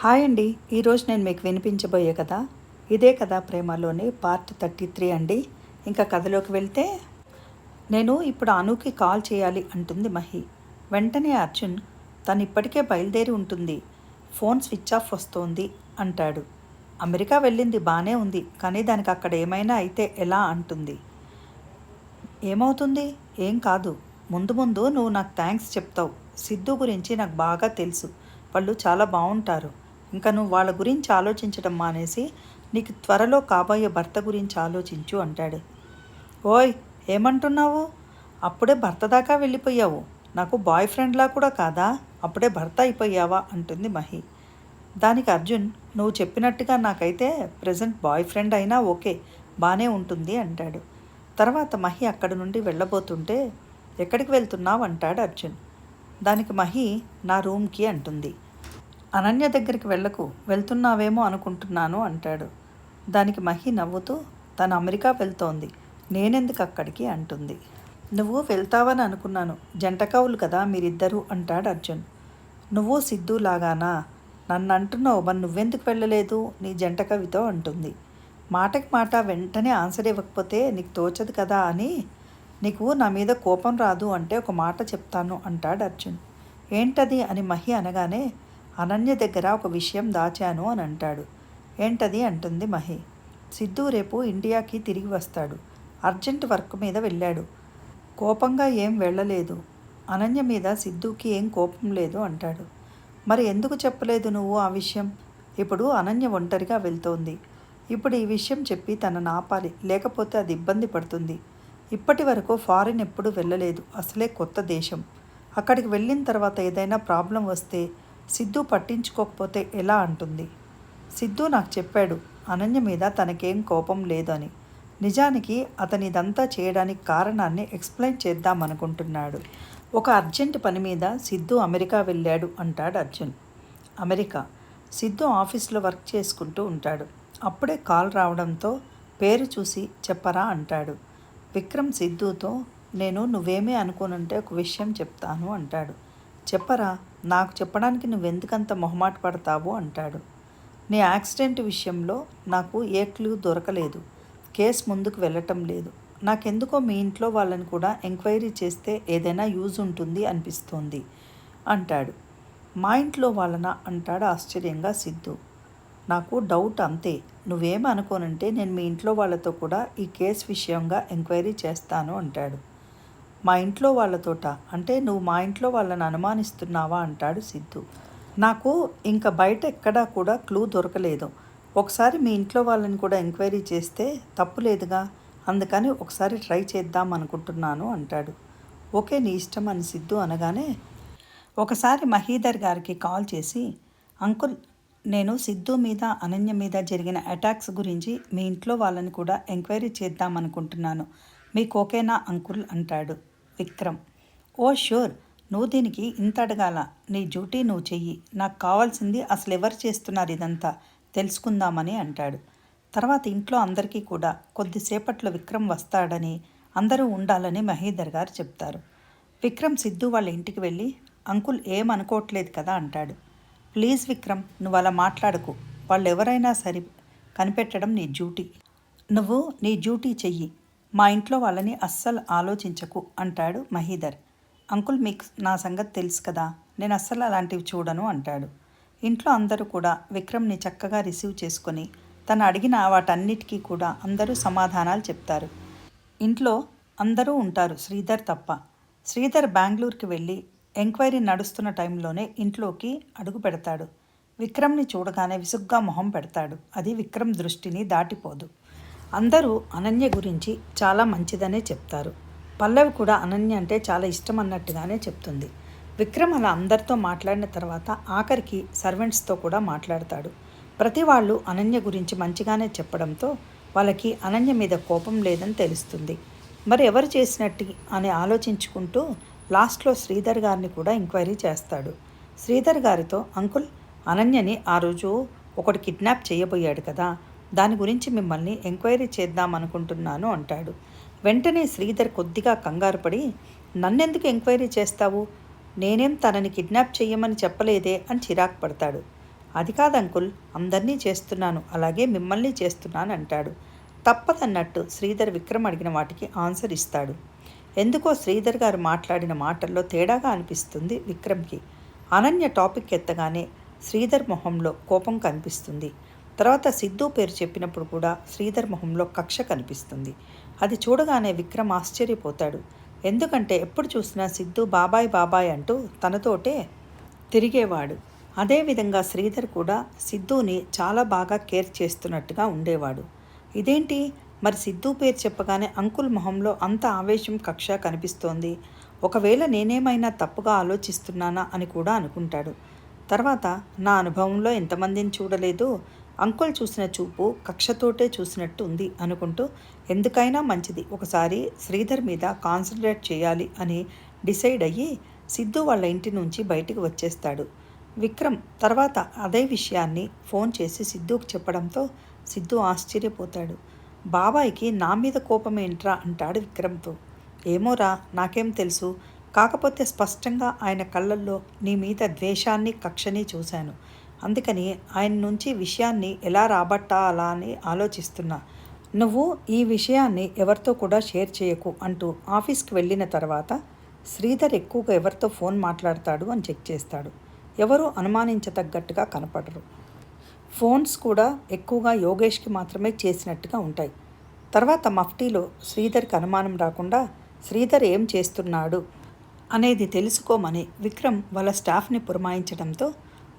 Hi అండి. ఈరోజు నేను మీకు వినిపించబోయే కథ ఇదే కథ ప్రేమలోని పార్ట్ 33 అండి. ఇంకా కథలోకి వెళ్తే, నేను ఇప్పుడు అనుకి కాల్ చేయాలి అంటుంది మహి. వెంటనే అర్జున్, తను ఇప్పటికే బయలుదేరి ఉంటుంది, ఫోన్ స్విచ్ ఆఫ్ వస్తోంది అంటాడు. అమెరికా వెళ్ళింది బాగానే ఉంది, కానీ దానికి అక్కడ ఏమైనా అయితే ఎలా అంటుంది. ఏమవుతుంది? ఏం కాదు. ముందు ముందు నువ్వు నాకు థ్యాంక్స్ చెప్తావు. సిద్ధు గురించి నాకు బాగా తెలుసు. వాళ్ళు చాలా బాగుంటారు. ఇంకా నువ్వు వాళ్ళ గురించి ఆలోచించడం మానేసి నీకు త్వరలో కాబోయే భర్త గురించి ఆలోచించు అంటాడు. ఓయ్, ఏమంటున్నావు? అప్పుడే భర్త దాకా వెళ్ళిపోయావు. నాకు బాయ్ ఫ్రెండ్లా కూడా కాదా? అప్పుడే భర్త అయిపోయావా అంటుంది మహి. దానికి అర్జున్, నువ్వు చెప్పినట్టుగా నాకైతే ప్రజెంట్ బాయ్ ఫ్రెండ్ అయినా ఓకే, బాగానే ఉంటుంది అంటాడు. తర్వాత మహి అక్కడి నుండి వెళ్ళబోతుంటే, ఎక్కడికి వెళ్తున్నావు అంటాడు అర్జున్. దానికి మహి, నా రూమ్కి అంటుంది. అనన్య దగ్గరికి వెళ్ళకు, వెళ్తున్నావేమో అనుకుంటున్నాను అంటాడు. దానికి మహి నవ్వుతూ, తను అమెరికా వెళ్తోంది, నేనెందుకు అక్కడికి అంటుంది. నువ్వు వెళ్తావని అనుకున్నాను, జంట కవులు కదా మీరిద్దరూ అంటాడు అర్జున్. నువ్వు సిద్ధు లాగానా? నన్ను అంటున్నావు, మరి నువ్వెందుకు వెళ్ళలేదు నీ జంట కవితో అంటుంది. మాటకి మాట వెంటనే ఆన్సర్ ఇవ్వకపోతే నీకు తోచదు కదా అని. నీకు నా మీద కోపం రాదు అంటే ఒక మాట చెప్తాను అంటాడు అర్జున్. ఏంటది అని మహి అనగానే, అనన్య దగ్గర ఒక విషయం దాచాను అని అంటాడు. ఏంటది అంటుంది మహి. సిద్ధు రేపు ఇండియాకి తిరిగి వస్తాడు. అర్జెంట్ వర్క్ మీద వెళ్ళాడు. కోపంగా ఏం వెళ్ళలేదు. అనన్య మీద సిద్ధుకి ఏం కోపం లేదు అంటాడు. మరి ఎందుకు చెప్పలేదు నువ్వు ఆ విషయం? ఇప్పుడు అనన్య ఒంటరిగా వెళ్తోంది. ఇప్పుడు ఈ విషయం చెప్పి తనను ఆపాలి, లేకపోతే అది ఇబ్బంది పడుతుంది. ఇప్పటి వరకు ఫారిన్ ఎప్పుడు వెళ్ళలేదు, అసలే కొత్త దేశం. అక్కడికి వెళ్ళిన తర్వాత ఏదైనా ప్రాబ్లం వస్తే సిద్ధు పట్టించుకోకపోతే ఎలా అంటుంది. సిద్ధు నాకు చెప్పాడు అనన్య మీద తనకేం కోపం లేదని. నిజానికి అతని ఇదంతా చేయడానికి కారణాన్ని ఎక్స్ప్లెయిన్ చేద్దామనుకుంటున్నాడు. ఒక అర్జెంట్ పని మీద సిద్ధు అమెరికా వెళ్ళాడు అంటాడు అర్జున్. అమెరికా. సిద్ధు ఆఫీస్లో వర్క్ చేసుకుంటూ ఉంటాడు. అప్పుడే కాల్ రావడంతో పేరు చూసి చెప్పరా అంటాడు. విక్రమ్ సిద్ధుతో, నేను నువ్వేమీ అనుకోనుంటే ఒక విషయం చెప్తాను అంటాడు. చెప్పరా, నాకు చెప్పడానికి నువ్వెందుకంత మొహమాట పడతావు అంటాడు. నీ యాక్సిడెంట్ విషయంలో నాకు ఏ క్లూ దొరకలేదు. కేసు ముందుకు వెళ్ళటం లేదు. నాకెందుకో మీ ఇంట్లో వాళ్ళని కూడా ఎంక్వైరీ చేస్తే ఏదైనా యూజ్ ఉంటుంది అనిపిస్తోంది అంటాడు. మా ఇంట్లో వాళ్ళనా అంటాడు ఆశ్చర్యంగా సిద్ధు. నాకు డౌట్ అంతే. నువ్వేమీ అనుకోనంటే నేను మీ ఇంట్లో వాళ్ళతో కూడా ఈ కేసు విషయంగా ఎంక్వైరీ చేస్తాను అంటాడు. మా ఇంట్లో వాళ్ళతోట అంటే నువ్వు మా ఇంట్లో వాళ్ళని అనుమానిస్తున్నావా అంటాడు సిద్ధు. నాకు ఇంకా బయట ఎక్కడా కూడా క్లూ దొరకలేదు. ఒకసారి మీ ఇంట్లో వాళ్ళని కూడా ఎంక్వైరీ చేస్తే తప్పు లేదుగా, అందుకని ఒకసారి ట్రై చేద్దాం అనుకుంటున్నాను అంటాడు. ఓకే, నీ ఇష్టం అని సిద్ధు అనగానే, ఒకసారి మహీధర్ గారికి కాల్ చేసి, అంకుల్, నేను సిద్ధు మీద అనన్య మీద జరిగిన అటాక్స్ గురించి మీ ఇంట్లో వాళ్ళని కూడా ఎంక్వైరీ చేద్దాం అనుకుంటున్నాను, మీకు ఓకేనా అంకుల్ అంటాడు విక్రమ్. ఓ ష్యూర్, నువ్వు దీనికి ఇంత అడగాల, నీ డ్యూటీ నువ్వు చెయ్యి, నాకు కావాల్సింది అసలు ఎవరు చేస్తున్నారు ఇదంతా తెలుసుకుందామని అంటాడు. తర్వాత ఇంట్లో అందరికీ కూడా కొద్దిసేపట్లో విక్రమ్ వస్తాడని, అందరూ ఉండాలని మహీధర్ గారు చెప్తారు. విక్రమ్ సిద్ధు వాళ్ళ ఇంటికి వెళ్ళి, అంకుల్ ఏమనుకోవట్లేదు కదా అంటాడు. ప్లీజ్ విక్రమ్, నువ్వు అలా మాట్లాడకు. వాళ్ళు ఎవరైనా సరే కనిపెట్టడం నీ డ్యూటీ. నువ్వు నీ డ్యూటీ చెయ్యి. మా ఇంట్లో వాళ్ళని అస్సలు ఆలోచించకు అంటాడు మహీధర్. అంకుల్, మీకు నా సంగతి తెలుసు కదా, నేను అస్సలు అలాంటివి చూడను అంటాడు. ఇంట్లో అందరూ కూడా విక్రమ్ని చక్కగా రిసీవ్ చేసుకొని తను అడిగిన వాటన్నిటికీ కూడా అందరూ సమాధానాలు చెప్తారు. ఇంట్లో అందరూ ఉంటారు, శ్రీధర్ తప్ప. శ్రీధర్ బెంగళూరుకి వెళ్ళి ఎంక్వైరీ నడుస్తున్న టైంలోనే ఇంట్లోకి అడుగు పెడతాడు. విక్రమ్ని చూడగానే విసుగ్గా మొహం పెడతాడు. అది విక్రమ్ దృష్టిని దాటిపోదు. అందరూ అనన్య గురించి చాలా మంచిదనే చెప్తారు. పల్లవి కూడా అనన్య అంటే చాలా ఇష్టం అన్నట్టుగానే చెప్తుంది. విక్రమ్ అలా అందరితో మాట్లాడిన తర్వాత ఆఖరికి సర్వెంట్స్తో కూడా మాట్లాడతాడు. ప్రతి వాళ్ళు అనన్య గురించి మంచిగానే చెప్పడంతో వాళ్ళకి అనన్య మీద కోపం లేదని తెలుస్తుంది. మరి ఎవరు చేసినట్టు అని ఆలోచించుకుంటూ లాస్ట్లో శ్రీధర్ గారిని కూడా ఎంక్వైరీ చేస్తాడు. శ్రీధర్ గారితో, అంకుల్, అనన్యని ఆ రోజు ఒకడు కిడ్నాప్ చేయబోయాడు కదా, దాని గురించి మిమ్మల్ని ఎంక్వైరీ చేద్దామనుకుంటున్నాను అంటాడు. వెంటనే శ్రీధర్ కొద్దిగా కంగారు పడి, నన్నెందుకు ఎంక్వైరీ చేస్తావు, నేనేం తనని కిడ్నాప్ చెయ్యమని చెప్పలేదే అని చిరాకు పడతాడు. అది కాదు అంకుల్, అందరినీ చేస్తున్నాను, అలాగే మిమ్మల్ని చేస్తున్నాను అంటాడు. తప్పదన్నట్టు శ్రీధర్ విక్రమ్ అడిగిన వాటికి ఆన్సర్ ఇస్తాడు. ఎందుకో శ్రీధర్ గారు మాట్లాడిన మాటల్లో తేడాగా అనిపిస్తుంది విక్రమ్కి. అనన్య టాపిక్ ఎత్తగానే శ్రీధర్ మొహంలో కోపం కనిపిస్తుంది. తర్వాత సిద్ధు పేరు చెప్పినప్పుడు కూడా శ్రీధర్ మొహంలో కక్ష కనిపిస్తుంది. అది చూడగానే విక్రమ్ ఆశ్చర్యపోతాడు. ఎందుకంటే ఎప్పుడు చూసినా సిద్ధు బాబాయ్ బాబాయ్ అంటూ తనతోటే తిరిగేవాడు. అదేవిధంగా శ్రీధర్ కూడా సిద్ధుని చాలా బాగా కేర్ చేస్తున్నట్టుగా ఉండేవాడు. ఇదేంటి మరి సిద్ధు పేరు చెప్పగానే అంకుల్ మొహంలో అంత ఆవేశం కక్ష కనిపిస్తోంది, ఒకవేళ నేనేమైనా తప్పుగా ఆలోచిస్తున్నానా అని కూడా అనుకుంటాడు. తర్వాత నా అనుభవంలో ఎంతమందిని చూడలేదు, అంకుల్ చూసిన చూపు కక్షతోటే చూసినట్టు ఉంది అనుకుంటూ ఎందుకైనా మంచిది ఒకసారి శ్రీధర్ మీద కాన్సన్ట్రేట్ చేయాలి అని డిసైడ్ అయ్యి సిద్ధు వాళ్ళ ఇంటి నుంచి బయటికి వచ్చేస్తాడు. విక్రమ్ తర్వాత అదే విషయాన్ని ఫోన్ చేసి సిద్ధుకు చెప్పడంతో సిద్ధు ఆశ్చర్యపోతాడు. బాబాయ్కి నా మీద కోపం ఏంట్రా అంటాడు విక్రమ్తో. ఏమోరా, నాకేం తెలుసు, కాకపోతే స్పష్టంగా ఆయన కళ్ళల్లో నీ మీద ద్వేషాన్ని కక్షని చూశాను. అందుకని ఆయన నుంచి విషయాన్ని ఎలా రాబట్టాలా అని ఆలోచిస్తున్నా. నువ్వు ఈ విషయాన్ని ఎవరితో కూడా షేర్ చేయకు అంటూ ఆఫీస్కి వెళ్ళిన తర్వాత శ్రీధర్ ఎక్కువగా ఎవరితో ఫోన్ మాట్లాడతాడు అని చెక్ చేస్తాడు. ఎవరూ అనుమానించతగ్గట్టుగా కనపడరు. ఫోన్స్ కూడా ఎక్కువగా యోగేష్కి మాత్రమే చేసినట్టుగా ఉంటాయి. తర్వాత మఫ్టీలో శ్రీధర్కి అనుమానం రాకుండా శ్రీధర్ ఏం చేస్తున్నాడు అనేది తెలుసుకోమని విక్రమ్ వాళ్ళ స్టాఫ్ని పురమాయించడంతో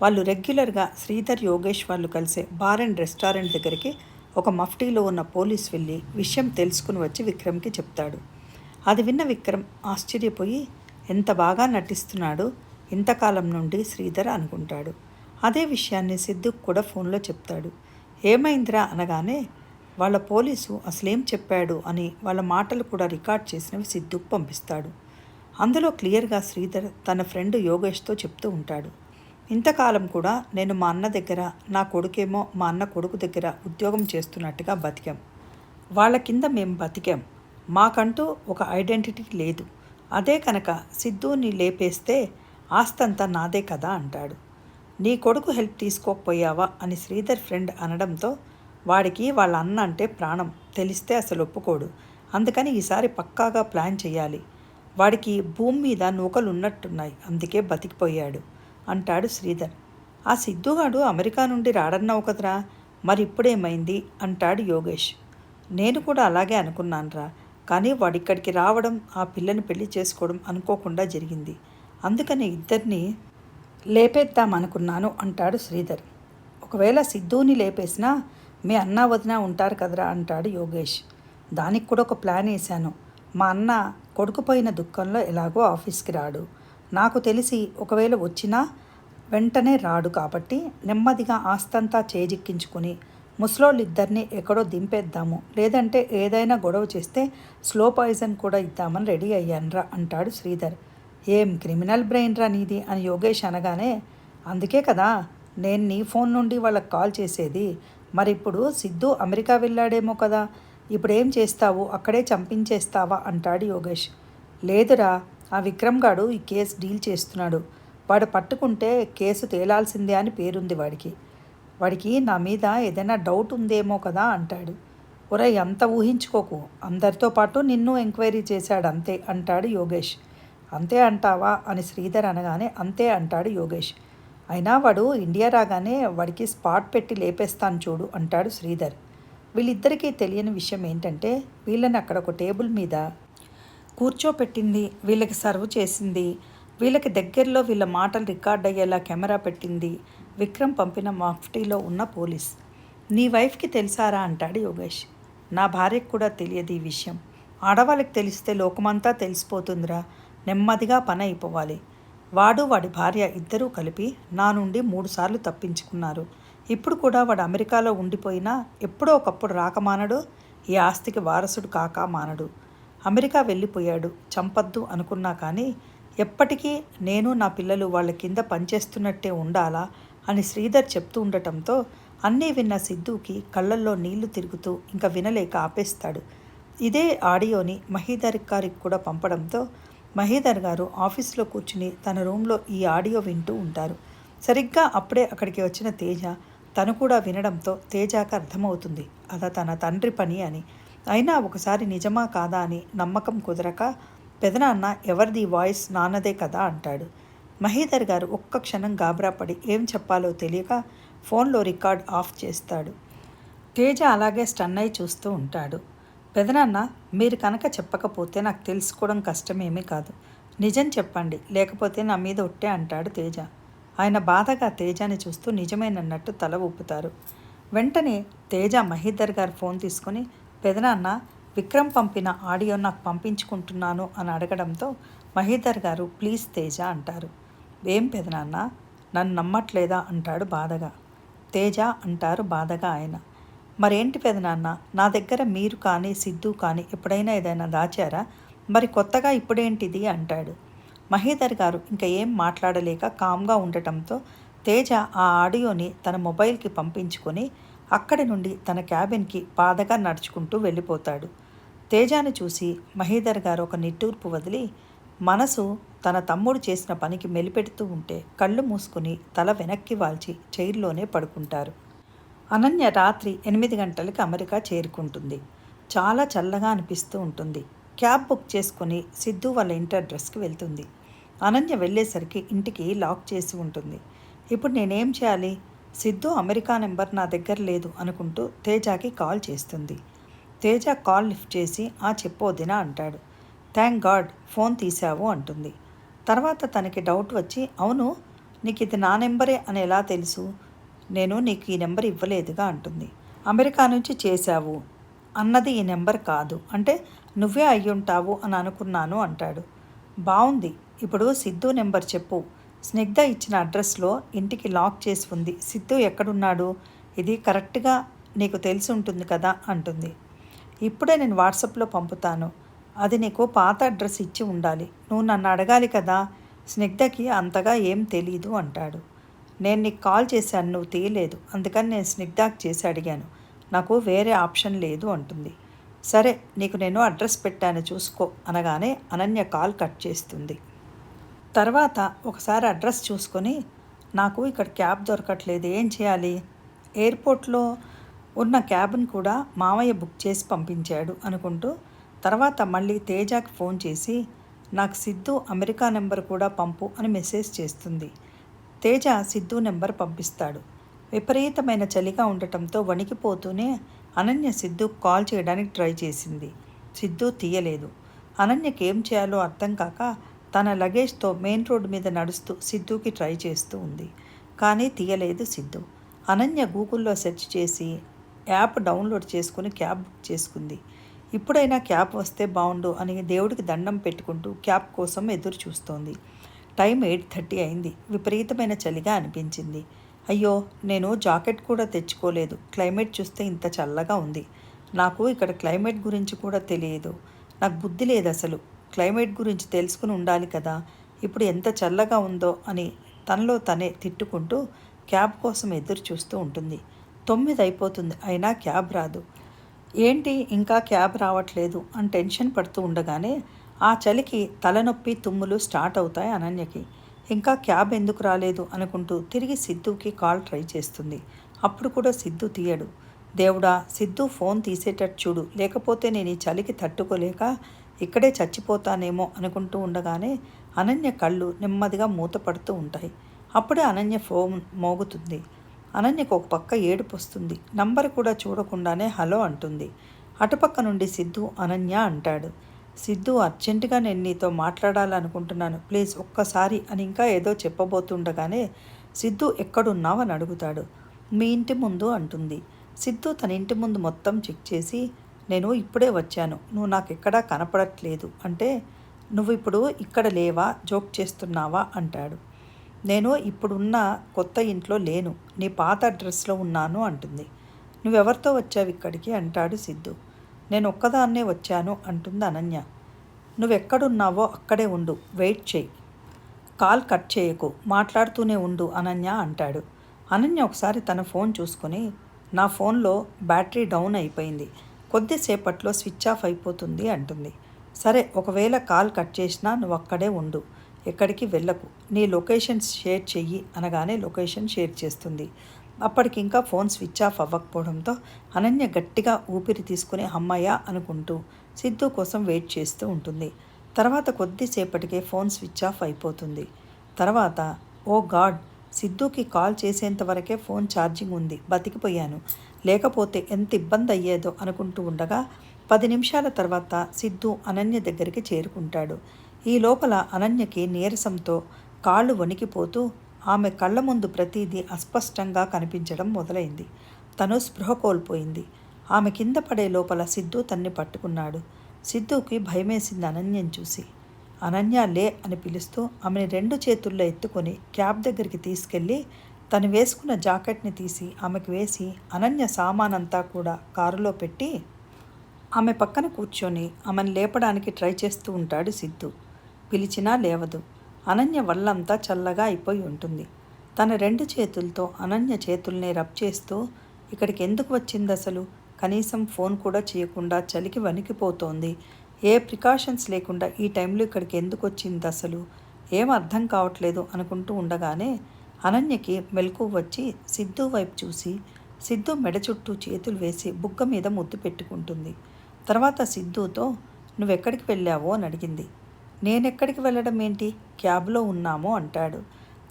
వాళ్ళు రెగ్యులర్గా శ్రీధర్ యోగేష్ వాళ్ళు కలిసే బార్ అండ్ రెస్టారెంట్ దగ్గరికి ఒక మఫ్టీలో ఉన్న పోలీస్ వెళ్ళి విషయం తెలుసుకుని వచ్చి విక్రమ్కి చెప్తాడు. అది విన్న విక్రమ్ ఆశ్చర్యపోయి ఎంత బాగా నటిస్తున్నాడు ఇంతకాలం నుండి శ్రీధర్ అనుకుంటాడు. అదే విషయాన్ని సిద్ధుకు కూడా ఫోన్లో చెప్తాడు. ఏమైందిరా అనగానే వాళ్ళ పోలీసు అసలేం చెప్పాడు అని వాళ్ళ మాటలు కూడా రికార్డ్ చేసినవి సిద్ధుకు పంపిస్తాడు. అందులో క్లియర్గా శ్రీధర్ తన ఫ్రెండ్ యోగేష్తో చెప్తూ ఉంటాడు. ఇంతకాలం కూడా నేను మా అన్న దగ్గర, నా కొడుకేమో మా అన్న కొడుకు దగ్గర ఉద్యోగం చేస్తున్నట్టుగా బతికాం. వాళ్ళ కింద మేము బతికాం. మాకంటూ ఒక ఐడెంటిటీ లేదు. అదే కనుక సిద్ధుని లేపేస్తే ఆస్తంతా నాదే కదా అంటాడు. నీ కొడుకు హెల్ప్ తీసుకోకపోయావా అని శ్రీధర్ ఫ్రెండ్ అనడంతో వాడికి వాళ్ళ అన్న అంటే ప్రాణం, తెలిస్తే అసలు ఒప్పుకోడు. అందుకని ఈసారి పక్కాగా ప్లాన్ చేయాలి. వాడికి భూమి మీద నూకలు ఉన్నట్టున్నాయి, అందుకే బతికిపోయాడు అంటాడు శ్రీధర్. ఆ సిద్ధుగాడు అమెరికా నుండి రాడన్నావు కదరా, మరి ఇప్పుడేమైంది అంటాడు యోగేష్. నేను కూడా అలాగే అనుకున్నానురా, కానీ వాడిక్కడికి రావడం, ఆ పిల్లని పెళ్లి చేసుకోవడం అనుకోకుండా జరిగింది. అందుకని ఇద్దరిని లేపేద్దామనుకున్నాను అంటాడు శ్రీధర్. ఒకవేళ సిద్ధుని లేపేసినా మీ అన్న వదిన ఉంటారు కదరా అంటాడు యోగేష్. దానికి కూడా ఒక ప్లాన్ వేశాను. మా అన్న కొడుకుపోయిన దుఃఖంలో ఎలాగో ఆఫీస్కి రాడు. నాకు తెలిసి ఒకవేళ వచ్చినా వెంటనే రాడు, కాబట్టి నెమ్మదిగా ఆస్తంతా చేజిక్కించుకుని ముసలోళ్ళిద్దరినీ ఎక్కడో దింపేద్దాము, లేదంటే ఏదైనా గొడవ చేస్తే స్లో పాయిజన్ కూడా ఇద్దామని రెడీ అయ్యానురా అంటాడు శ్రీధర్. ఏం క్రిమినల్ బ్రెయిన్ రా నీది అని యోగేష్ అనగానే, అందుకే కదా నేను నీ ఫోన్ నుండి వాళ్ళకి కాల్ చేసేది. మరి ఇప్పుడు సిద్ధు అమెరికా వెళ్ళాడేమో కదా, ఇప్పుడేం చేస్తావు, అక్కడే చంపించేస్తావా అంటాడు యోగేష్. లేదురా, ఆ విక్రమ్ గాడు ఈ కేసు డీల్ చేస్తున్నాడు. వాడు పట్టుకుంటే కేసు తేలాల్సిందే అని పేరుంది వాడికి. వాడికి నా మీద ఏదైనా డౌట్ ఉందేమో కదా అంటాడు. ఒరేయ్, అంత ఊహించుకోకు, అందరితో పాటు నిన్ను ఎంక్వైరీ చేశాడు అంతే అంటాడు యోగేష్. అంతే అంటావా అని శ్రీధర్ అనగానే అంతే అంటాడు యోగేష్. అయినా వాడు ఇండియా రాగానే వాడికి స్పాట్ పెట్టి లేపేస్తాను చూడు అంటాడు శ్రీధర్. వీళ్ళిద్దరికీ తెలియని విషయం ఏంటంటే వీళ్ళని అక్కడ ఒక టేబుల్ మీద కూర్చోపెట్టింది, వీళ్ళకి సర్వ్ చేసింది, వీళ్ళకి దగ్గరలో వీళ్ళ మాటలు రికార్డ్ అయ్యేలా కెమెరా పెట్టింది విక్రమ్ పంపిన మఫ్టీలో ఉన్న పోలీస్. నీ వైఫ్కి తెలుసారా అంటాడు యోగేష్. నా భార్యకు కూడా తెలియదు ఈ విషయం. ఆడవాళ్ళకి తెలిస్తే లోకమంతా తెలిసిపోతుందిరా, నెమ్మదిగా పని అయిపోవాలి. వాడు వాడి భార్య ఇద్దరూ కలిపి నా నుండి 3 సార్లు తప్పించుకున్నారు. ఇప్పుడు కూడా వాడు అమెరికాలో ఉండిపోయినా ఎప్పుడో ఒకప్పుడు రాక మానడు, ఈ ఆస్తికి వారసుడు కాక మానడు. అమెరికా వెళ్ళిపోయాడు, చంపద్దు అనుకున్నా కానీ ఎప్పటికీ నేను నా పిల్లలు వాళ్ళ కింద పనిచేస్తున్నట్టే ఉండాలా అని శ్రీధర్ చెప్తూ ఉండటంతో అన్నీ విన్న సిద్ధుకి కళ్ళల్లో నీళ్లు తిరుగుతూ ఇంకా వినలేక ఆపేస్తాడు. ఇదే ఆడియోని మహీధర్ గారికి కూడా పంపడంతో మహీధర్ గారు ఆఫీస్లో కూర్చుని తన రూమ్లో ఈ ఆడియో వింటూ ఉంటారు. సరిగ్గా అప్పుడే అక్కడికి వచ్చిన తేజ తను కూడా వినడంతో తేజాకి అర్థమవుతుంది అదా తన తండ్రి పని అని. అయినా ఒకసారి నిజమా కాదా అని నమ్మకం కుదరక పెదనాన్న ఎవరిది వాయిస్ నాన్నదే కదా అంటాడు. మహీధర్ గారు ఒక్క క్షణం గాబరాపడి ఏం చెప్పాలో తెలియక ఫోన్లో రికార్డ్ ఆఫ్ చేస్తాడు. తేజ అలాగే స్టన్ అయి చూస్తూ ఉంటాడు. పెదనాన్న, మీరు కనుక చెప్పకపోతే నాకు తెలుసుకోవడం కష్టమేమీ కాదు. నిజం చెప్పండి, లేకపోతే నా మీద ఒట్టే అంటాడు తేజ. ఆయన బాధగా తేజాని చూస్తూ నిజమేనన్నట్టు తల ఊపుతారు. వెంటనే తేజ మహీధర్ గారు ఫోన్ తీసుకుని, పెదనాన్న, విక్రమ్ పంపిన ఆడియో నాకు పంపించుకుంటున్నాను అని అడగడంతో మహీధర్ గారు ప్లీజ్ తేజ అంటారు. ఏం పెదనాన్న, నన్ను నమ్మట్లేదా అంటాడు బాధగా. తేజ అంటారు బాధగా ఆయన. మరేంటి పెదనాన్న, నా దగ్గర మీరు కానీ సిద్ధు కానీ ఎప్పుడైనా ఏదైనా దాచారా? మరి కొత్తగా ఇప్పుడేంటిది అంటాడు. మహీధర్ గారు ఇంకా ఏం మాట్లాడలేక కామ్గా ఉండటంతో తేజ ఆ ఆడియోని తన మొబైల్కి పంపించుకొని అక్కడి నుండి తన క్యాబిన్కి బాధగా నడుచుకుంటూ వెళ్ళిపోతాడు. తేజాని చూసి మహీధర్ గారు ఒక నిట్టూర్పు వదిలి మనసు తన తమ్ముడు చేసిన పనికి మెలిపెడుతూ ఉంటే కళ్ళు మూసుకుని తల వెనక్కి వాల్చి చైర్లోనే పడుకుంటారు. అనన్య రాత్రి 8 గంటలకి అమెరికా చేరుకుంటుంది. చాలా చల్లగా అనిపిస్తూ ఉంటుంది. క్యాబ్ బుక్ చేసుకుని సిద్ధు వాళ్ళ ఇంటి అడ్రస్కి వెళ్తుంది. అనన్య వెళ్ళేసరికి ఇంటికి లాక్ చేసి ఉంటుంది. ఇప్పుడు నేనేం చేయాలి? సిద్ధు అమెరికా నెంబర్ నా దగ్గర లేదు అనుకుంటూ తేజాకి కాల్ చేస్తుంది. తేజ కాల్ లిఫ్ట్ చేసి చెప్పొదినా అంటాడు. థ్యాంక్ గాడ్ ఫోన్ తీసావు అంటుంది. తర్వాత తనకి డౌట్ వచ్చి, అవును, నీకు ఇది నా నెంబరే అని ఎలా తెలుసు? నేను నీకు ఈ నెంబర్ ఇవ్వలేదుగా అంటుంది. అమెరికా నుంచి చేశావు అన్నది ఈ నెంబర్ కాదు అంటే నువ్వే అయ్యుంటావు అని అనుకున్నాను అంటాడు. బాగుంది, ఇప్పుడు సిద్ధు నెంబర్ చెప్పు. స్నిగ్ధ ఇచ్చిన అడ్రస్లో ఇంటికి లాక్ చేసి ఉంది. సిద్ధు ఎక్కడున్నాడు? ఇది కరెక్ట్గా నీకు తెలిసి ఉంటుంది కదా అంటుంది. ఇప్పుడే నేను వాట్సాప్లో పంపుతాను. అది నీకు పాత అడ్రస్ ఇచ్చి ఉండాలి. నువ్వు నన్ను అడగాలి కదా. స్నిగ్ధకి అంతగా ఏం తెలీదు అంటాడు. నేను నీకు కాల్ చేశాను, నువ్వు తీయలేదు. అందుకని నేను స్నిగ్ధకి చేసి అడిగాను. నాకు వేరే ఆప్షన్ లేదు అంటుంది. సరే, నీకు నేను అడ్రస్ పెట్టాను చూసుకో అనగానే అనన్య కాల్ కట్ చేస్తుంది. తర్వాత ఒకసారి అడ్రస్ చూసుకొని, నాకు ఇక్కడ క్యాబ్ దొరకట్లేదు, ఏం చేయాలి? ఎయిర్పోర్ట్లో ఉన్న క్యాబ్ని కూడా మామయ్య బుక్ చేసి పంపించాడు అనుకుంటూ తర్వాత మళ్ళీ తేజాకి ఫోన్ చేసి నాకు సిద్ధు అమెరికా నెంబర్ కూడా పంపు అని మెసేజ్ చేస్తుంది. తేజ సిద్ధు నెంబర్ పంపిస్తాడు. విపరీతమైన చలిగా ఉండటంతో వణికిపోతూనే అనన్య సిద్ధు కాల్ చేయడానికి ట్రై చేసింది. సిద్ధు తీయలేదు. అనన్యకి ఏం చేయాలో అర్థం కాక తన లగేజ్తో మెయిన్ రోడ్డు మీద నడుస్తూ సిద్ధుకి ట్రై చేస్తూ ఉంది. కానీ తీయలేదు సిద్ధు. అనన్య గూగుల్లో సెర్చ్ చేసి యాప్ డౌన్లోడ్ చేసుకుని క్యాబ్ బుక్ చేసుకుంది. ఇప్పుడైనా క్యాబ్ వస్తే బాగుండు అని దేవుడికి దండం పెట్టుకుంటూ క్యాబ్ కోసం ఎదురు చూస్తోంది. టైం 8:30 అయింది. విపరీతమైన చలిగా అనిపించింది. అయ్యో, నేను జాకెట్ కూడా తెచ్చుకోలేదు. క్లైమేట్ చూస్తే ఇంత చల్లగా ఉంది. నాకు ఇక్కడ క్లైమేట్ గురించి కూడా తెలియదు. నాకు బుద్ధి లేదు అసలు. క్లైమేట్ గురించి తెలుసుకుని ఉండాలి కదా. ఇప్పుడు ఎంత చల్లగా ఉందో అని తనలో తనే తిట్టుకుంటూ క్యాబ్ కోసం ఎదురు చూస్తూ ఉంటుంది. 9 అయిపోతుంది, అయినా క్యాబ్ రాదు. ఏంటి ఇంకా క్యాబ్ రావట్లేదు అని టెన్షన్ పడుతూ ఉండగానే ఆ చలికి తలనొప్పి తుమ్ములు స్టార్ట్ అవుతాయి అనన్యకి. ఇంకా క్యాబ్ ఎందుకు రాలేదు అనుకుంటూ తిరిగి సిద్ధుకి కాల్ ట్రై చేస్తుంది. అప్పుడు కూడా సిద్ధు తీయడు. దేవుడా, సిద్ధు ఫోన్ తీసేటట్టు చూడు, లేకపోతే నేను ఈ చలికి తట్టుకోలేక ఇక్కడే చచ్చిపోతానేమో అనుకుంటూ ఉండగానే అనన్య కళ్ళు నెమ్మదిగా మూతపడుతూ ఉంటాయి. అప్పుడే అనన్య ఫోన్ మోగుతుంది. అనన్యకు ఒక పక్క ఏడుపు వస్తుంది. నంబర్ కూడా చూడకుండానే హలో అంటుంది. అటుపక్క నుండి సిద్ధు అనన్య అంటాడు. సిద్ధు, అర్జెంటుగా నేను నీతో మాట్లాడాలనుకుంటున్నాను, ప్లీజ్ ఒక్కసారి అని ఇంకా ఏదో చెప్పబోతుండగానే సిద్ధు ఎక్కడున్నావు అని అడుగుతాడు. మీ ఇంటి ముందు అంటుంది. సిద్ధు తన ఇంటి ముందు మొత్తం చెక్ చేసి నేను ఇప్పుడే వచ్చాను, నువ్వు నాకు ఎక్కడా కనపడట్లేదు అంటే నువ్వు ఇప్పుడు ఇక్కడ లేవా, జోక్ చేస్తున్నావా అంటాడు. నేను ఇప్పుడున్న కొత్త ఇంట్లో లేను, నీ పాత అడ్రస్లో ఉన్నాను అంటుంది. నువ్వెవరితో వచ్చావు ఇక్కడికి అంటాడు సిద్ధు. నేను ఒక్కదాన్నే వచ్చాను అంటుంది అనన్య. నువ్వెక్కడున్నావో అక్కడే ఉండు, వెయిట్ చేయి, కాల్ కట్ చేయకు, మాట్లాడుతూనే ఉండు అనన్య అంటాడు. అనన్య ఒకసారి తన ఫోన్ చూసుకొని, నా ఫోన్లో బ్యాటరీ డౌన్ అయిపోయింది, కొద్దిసేపట్లో స్విచ్ ఆఫ్ అయిపోతుంది అంటుంది. సరే, ఒకవేళ కాల్ కట్ చేసినా నువ్వు అక్కడే ఉండు, ఎక్కడికి వెళ్ళకు, నీ లొకేషన్ షేర్ చెయ్యి అనగానే లొకేషన్ షేర్ చేస్తుంది. అప్పటికి ఇంకా ఫోన్ స్విచ్ ఆఫ్ అవ్వకపోవడంతో అనన్య గట్టిగా ఊపిరి తీసుకుని అమ్మయ్య అనుకుంటూ సిద్ధు కోసం వెయిట్ చేస్తూ ఉంటుంది. తర్వాత కొద్దిసేపటికే ఫోన్ స్విచ్ ఆఫ్ అయిపోతుంది. తర్వాత ఓ గాడ్, సిద్ధుకి కాల్ చేసేంత వరకే ఫోన్ ఛార్జింగ్ ఉంది, బతికిపోయాను, లేకపోతే ఎంత ఇబ్బంది అయ్యేదో అనుకుంటూ ఉండగా 10 నిమిషాల తర్వాత సిద్ధు అనన్య దగ్గరికి చేరుకుంటాడు. ఈ లోపల అనన్యకి నీరసంతో కాళ్ళు వణికిపోతూ ఆమె కళ్ళ ముందు ప్రతిదీ అస్పష్టంగా కనిపించడం మొదలైంది. తను స్పృహ కోల్పోయింది. ఆమె కింద పడే లోపల సిద్ధు తన్ని పట్టుకున్నాడు. సిద్ధుకి భయమేసింది అనన్యని చూసి. అనన్య లే అని పిలుస్తూ ఆమెని 2 చేతుల్లో ఎత్తుకొని క్యాబ్ దగ్గరికి తీసుకెళ్ళి తను వేసుకున్న జాకెట్ని తీసి ఆమెకు వేసి అనన్య సామానంతా కూడా కారులో పెట్టి ఆమె పక్కన కూర్చొని ఆమెను లేపడానికి ట్రై చేస్తూ ఉంటాడు సిద్ధు. పిలిచినా లేవదు. అనన్య వల్లంతా చల్లగా అయిపోయి ఉంటుంది. తన 2 చేతులతో అనన్య చేతుల్ని రబ్ చేస్తూ ఇక్కడికి ఎందుకు వచ్చింది అసలు, కనీసం ఫోన్ కూడా చేయకుండా చలికి వణికిపోతోంది, ఏ ప్రికాషన్స్ లేకుండా ఈ టైంలో ఇక్కడికి ఎందుకు వచ్చింది అసలు, ఏం అర్థం కావట్లేదు అనుకుంటూ ఉండగానే అనన్యకి మెలకువ వచ్చి సిద్ధు వైపు చూసి సిద్ధు మెడ చుట్టూ చేతులు వేసి బుగ్గ మీద ముద్దు పెట్టుకుంటుంది. తర్వాత సిద్ధుతో నువ్వెక్కడికి వెళ్ళావో అని అడిగింది. నేనెక్కడికి వెళ్ళడం ఏంటి, క్యాబ్లో ఉన్నామో అంటాడు.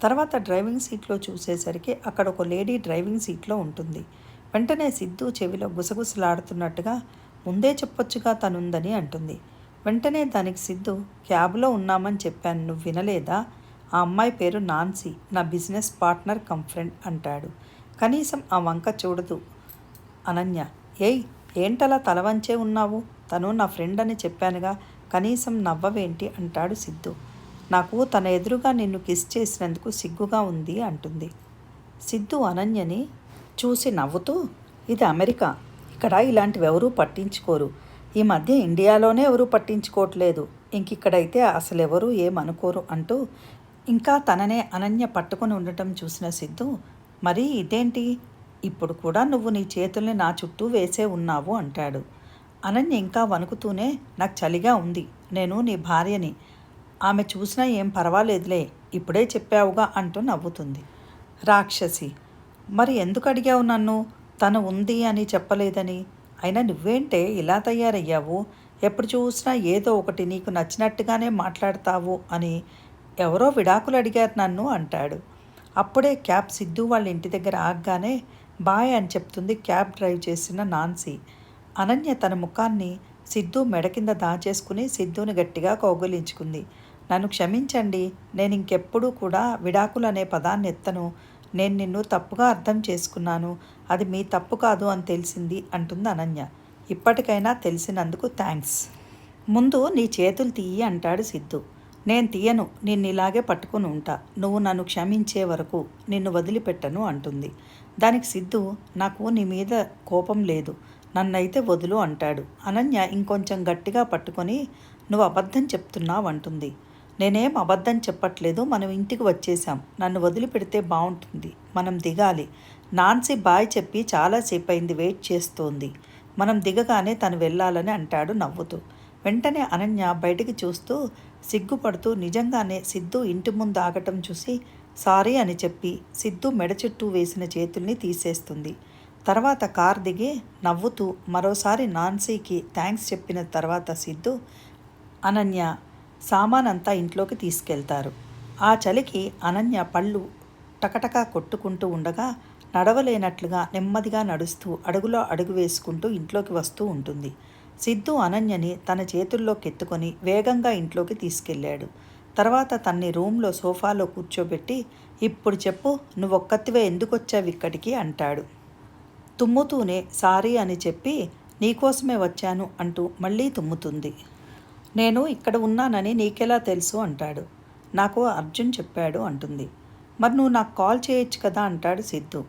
తర్వాత డ్రైవింగ్ సీట్లో చూసేసరికి అక్కడ ఒక లేడీ డ్రైవింగ్ సీట్లో ఉంటుంది. వెంటనే సిద్ధు చెవిలో గుసగుసలాడుతున్నట్టుగా ముందే చెప్పొచ్చుగా తనుందని అంటుంది. వెంటనే దానికి సిద్ధు క్యాబ్లో ఉన్నామని చెప్పాను, నువ్వు వినలేదా, ఆ అమ్మాయి పేరు నాన్సీ, నా బిజినెస్ పార్ట్నర్ కమ్ ఫ్రెండ్ అంటాడు. కనీసం ఆ వంక చూడదు అనన్య. ఏయ్ ఏంటలా తలవంచే ఉన్నావు, తను నా ఫ్రెండ్ అని చెప్పానుగా, కనీసం నవ్వవేంటి అంటాడు సిద్ధు. నాకు తన ఎదురుగా నిన్ను కిస్ చేసినందుకు సిగ్గుగా ఉంది అంటుంది. సిద్ధు అనన్యని చూసి నవ్వుతూ ఇది అమెరికా, ఇక్కడ ఇలాంటివి ఎవరూ పట్టించుకోరు, ఈ మధ్య ఇండియాలోనే ఎవరూ పట్టించుకోవట్లేదు, ఇంకిక్కడైతే అసలు ఎవరూ ఏమనుకోరు అంటూ ఇంకా తననే అనన్య పట్టుకొని ఉండటం చూసిన సిద్ధు మరి ఇదేంటి, ఇప్పుడు కూడా నువ్వు నీ చేతుల్ని నా చుట్టూ వేసే ఉన్నావు అంటాడు. అనన్య ఇంకా వణుకుతూనే నాకు చలిగా ఉంది, నేను నీ భార్యని, ఆమె చూసినా ఏం పర్వాలేదులే, ఇప్పుడే చెప్పావుగా అంటూ నవ్వుతుంది. రాక్షసి, మరి ఎందుకు అడిగావు నన్ను, తను ఉంది అని చెప్పలేదని, అయినా నువ్వేంటే ఇలా తయారయ్యావు, ఎప్పుడు చూసినా ఏదో ఒకటి నీకు నచ్చినట్టుగానే మాట్లాడతావు అని ఎవరో విడాకులు అడిగారు నన్ను అంటాడు. అప్పుడే క్యాబ్ సిద్ధు వాళ్ళ ఇంటి దగ్గర ఆగగానే బాయ్ అని చెప్తుంది క్యాబ్ డ్రైవ్ చేసిన నాన్సీ. అనన్య తన ముఖాన్ని సిద్ధు మెడ కింద దాచేసుకుని సిద్ధుని గట్టిగా కౌగిలించుకుంది. నన్ను క్షమించండి, నేను ఇంకెప్పుడూ కూడా విడాకులు అనే పదాన్ని ఎత్తను, నేను నిన్ను తప్పుగా అర్థం చేసుకున్నాను, అది మీ తప్పు కాదు అని తెలిసింది అంటుంది అనన్య. ఇప్పటికైనా తెలిసినందుకు థ్యాంక్స్, ముందు నీ చేతులు తీయి అంటాడు సిద్ధు. నేను తీయను, నిన్ను ఇలాగే పట్టుకుని ఉంటా, నువ్వు నన్ను క్షమించే వరకు నిన్ను వదిలిపెట్టను అంటుంది. దానికి సిద్ధు నాకు నీ మీద కోపం లేదు, నన్నైతే వదులు అంటాడు. అనన్య ఇంకొంచెం గట్టిగా పట్టుకొని నువ్వు అబద్ధం చెప్తున్నావు అంటుంది. నేనేం అబద్ధం చెప్పట్లేదు, మనం ఇంటికి వచ్చేసాం, నన్ను వదిలిపెడితే బాగుంటుంది, మనం దిగాలి, నాన్సీ బాయ్ చెప్పి చాలాసేపు అయింది, వెయిట్ చేస్తోంది, మనం దిగగానే తను వెళ్ళాలని అంటాడు నవ్వుతూ. వెంటనే అనన్య బయటికి చూస్తూ సిగ్గుపడుతూ నిజంగానే సిద్ధు ఇంటి ముందు ఆగటం చూసి సారీ అని చెప్పి సిద్ధు మెడ చుట్టూ వేసిన చేతుల్ని తీసేస్తుంది. తర్వాత కార్ దిగి నవ్వుతూ మరోసారి నాన్సీకి థ్యాంక్స్ చెప్పిన తర్వాత సిద్ధు అనన్య సామానంతా ఇంట్లోకి తీసుకెళ్తారు. ఆ చలికి అనన్య పళ్ళు టకటకా కొట్టుకుంటూ ఉండగా నడవలేనట్లుగా నెమ్మదిగా నడుస్తూ అడుగులో అడుగు వేసుకుంటూ ఇంట్లోకి వస్తూ ఉంటుంది. సిద్ధు అనన్యని తన చేతుల్లోకి ఎత్తుకొని వేగంగా ఇంట్లోకి తీసుకెళ్ళాడు. తర్వాత తన్ని రూమ్లో సోఫాలో కూర్చోబెట్టి ఇప్పుడు చెప్పు, నువ్వొక్కతివే ఎందుకొచ్చావు ఇక్కడికి అంటాడు. తుమ్ముతూనే సారీ అని చెప్పి నీకోసమే వచ్చాను అంటూ మళ్ళీ తుమ్ముతుంది. నేను ఇక్కడ ఉన్నానని నీకెలా తెలుసు అంటాడు. నాకు అర్జున్ చెప్పాడు అంటుంది. మరి నువ్వు నాకు కాల్ చేయొచ్చు కదా అంటాడు సిద్ధు.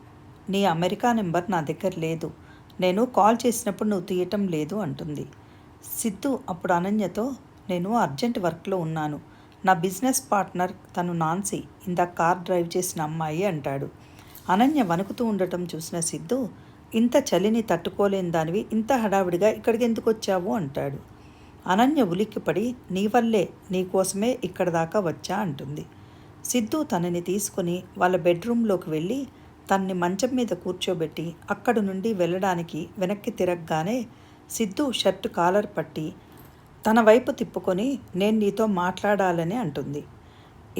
నీ అమెరికా నెంబర్ నా దగ్గర లేదు, నేను కాల్ చేసినప్పుడు నువ్వు తీయటం లేదు అంటుంది. సిద్ధు అప్పుడు అనన్యతో నేను అర్జెంట్ వర్క్లో ఉన్నాను, నా బిజినెస్ పార్ట్నర్ తను నాన్సీ, ఇందాక కార్ డ్రైవ్ చేసిన అమ్మాయి అంటాడు. అనన్య వణుకుతూ ఉండటం చూసిన సిద్ధు ఇంత చలిని తట్టుకోలేని దానివి ఇంత హడావిడిగా ఇక్కడికి ఎందుకు వచ్చావు అంటాడు. అనన్య ఉలిక్కిపడి నీ వల్లే, నీకోసమే ఇక్కడ దాకా వచ్చా అంటుంది. సిద్ధు తనని తీసుకుని వాళ్ళ బెడ్రూమ్లోకి వెళ్ళి తనని మంచం మీద కూర్చోబెట్టి అక్కడి నుండి వెళ్ళడానికి వెనక్కి తిరగగానే సిద్ధు షర్టు కాలర్ పట్టి తన వైపు తిప్పుకొని నేను నీతో మాట్లాడాలని అంటుంది.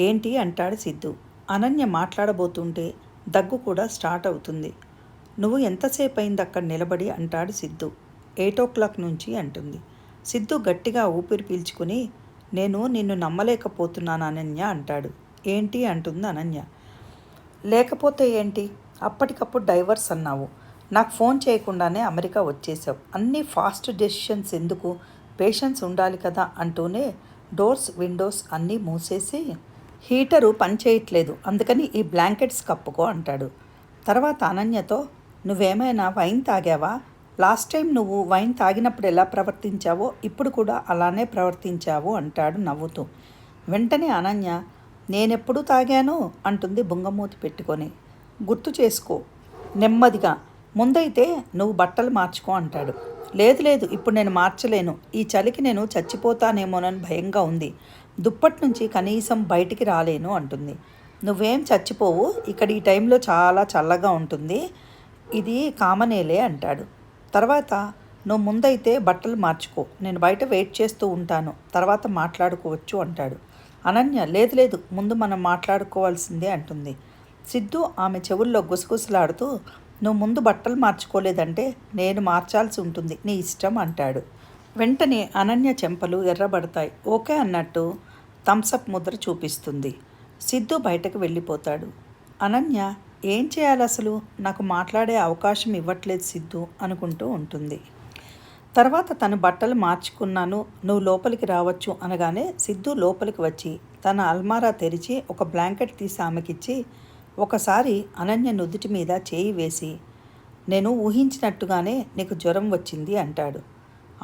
ఏంటి అంటాడు సిద్ధు. అనన్య మాట్లాడబోతుంటే దగ్గు కూడా స్టార్ట్ అవుతుంది. నువ్వు ఎంతసేపు అయింది అక్కడ నిలబడి అంటాడు సిద్ధు. 8 నుంచి అంటుంది. సిద్ధు గట్టిగా ఊపిరి పీల్చుకుని నేను నిన్ను నమ్మలేకపోతున్నాను అనన్య అంటాడు. ఏంటి అంటుంది అనన్య. లేకపోతే ఏంటి, అప్పటికప్పుడు డైవర్స్ అన్నావు, నాకు ఫోన్ చేయకుండానే అమెరికా వచ్చేసావు, అన్నీ ఫాస్ట్ డెసిషన్స్ ఎందుకు, పేషెన్స్ ఉండాలి కదా అంటూనే డోర్స్ విండోస్ అన్నీ మూసేసి హీటరు పనిచేయట్లేదు, అందుకని ఈ బ్లాంకెట్స్ కప్పుకో అంటాడు. తర్వాత అనన్యతో నువ్వేమైనా వైన్ తాగావా, లాస్ట్ టైం నువ్వు వైన్ తాగినప్పుడు ఎలా ప్రవర్తించావో ఇప్పుడు కూడా అలానే ప్రవర్తించావు అంటాడు నవ్వుతూ. వెంటనే అనన్య నేనెప్పుడు తాగాను అంటుంది బుంగమూతి పెట్టుకొని. గుర్తు చేసుకో నెమ్మదిగా, ముందైతే నువ్వు బట్టలు మార్చుకో అంటాడు. లేదు లేదు, ఇప్పుడు నేను మార్చలేను, ఈ చలికి నేను చచ్చిపోతానేమోనని భయంగా ఉంది, దుప్పటి నుంచి కనీసం బయటికి రాలేను అంటుంది. నువ్వేం చచ్చిపోవు, ఇక్కడ ఈ టైంలో చాలా చల్లగా ఉంటుంది, ఇది కామనేలే అంటాడు. తర్వాత నువ్వు ముందైతే బట్టలు మార్చుకో, నేను బయట వెయిట్ చేస్తూ ఉంటాను, తర్వాత మాట్లాడుకోవచ్చు అంటాడు. అనన్య లేదు లేదు, ముందు మనం మాట్లాడుకోవాల్సిందే అంటుంది. సిద్ధు ఆమె చెవుల్లో గుసగుసలాడుతూ నువ్వు ముందు బట్టలు మార్చుకోలేదంటే నేను మార్చాల్సి ఉంటుంది, నీ ఇష్టం అంటాడు. వెంటనే అనన్య చెంపలు ఎర్రబడతాయి. ఓకే అన్నట్టు థమ్సప్ ముద్ర చూపిస్తుంది. సిద్ధు బయటకు వెళ్ళిపోతాడు. అనన్య ఏం చేయాలి అసలు, నాకు మాట్లాడే అవకాశం ఇవ్వట్లేదు సిద్ధు అనుకుంటూ ఉంటుంది. తర్వాత తను బట్టలు మార్చుకున్నాను, నువ్వు లోపలికి రావచ్చు అనగానే సిద్ధు లోపలికి వచ్చి తన అల్మారా తెరిచి ఒక బ్లాంకెట్ తీసి ఆమెకిచ్చి ఒకసారి అనన్య నుదుటి మీద చేయి వేసి నేను ఊహించినట్టుగానే నీకు జ్వరం వచ్చింది అంటాడు.